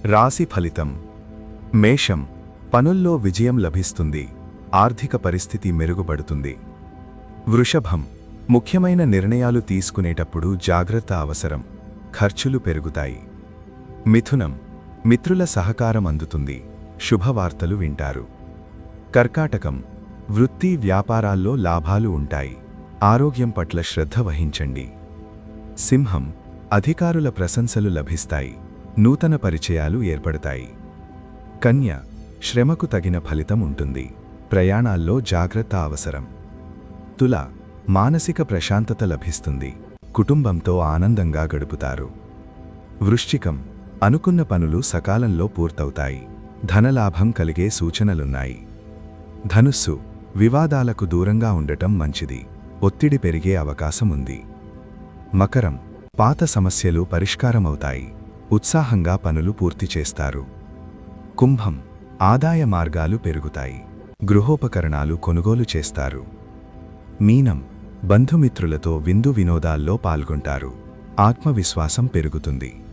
రాశి ఫలితం. మేషం. పనుల్లో విజయం లభిస్తుంది. ఆర్థిక పరిస్థితి మెరుగుపడుతుంది. వృషభం. ముఖ్యమైన నిర్ణయాలు తీసుకునేటప్పుడు జాగ్రత్త అవసరం. ఖర్చులు పెరుగుతాయి. మిథునం. మిత్రుల సహకారం అందుతుంది. శుభవార్తలు వింటారు. కర్కాటకం. వృత్తి వ్యాపారాల్లో లాభాలు ఉంటాయి. ఆరోగ్యం పట్ల శ్రద్ధ వహించండి. సింహం. అధికారుల ప్రశంసలు లభిస్తాయి. నూతన పరిచయాలు ఏర్పడతాయి. కన్య. శ్రమకు తగిన ఫలితం ఉంటుంది. ప్రయాణాల్లో జాగ్రత్త అవసరం. తుల. మానసిక ప్రశాంతత లభిస్తుంది. కుటుంబంతో ఆనందంగా గడుపుతారు. వృశ్చికం. అనుకున్న పనులు సకాలంలో పూర్తవుతాయి. ధనలాభం కలిగే సూచనలున్నాయి. ధనుస్సు. వివాదాలకు దూరంగా ఉండటం మంచిది. ఒత్తిడి పెరిగే అవకాశముంది. మకరం. పాత సమస్యలు పరిష్కారమవుతాయి. ఉత్సాహంగా పనులు పూర్తి చేస్తారు. కుంభం. ఆదాయ మార్గాలు పెరుగుతాయి. గృహోపకరణాలు కొనుగోలు చేస్తారు. మీనం. బంధుమిత్రులతో విందు వినోదాల్లో పాల్గొంటారు. ఆత్మవిశ్వాసం పెరుగుతుంది.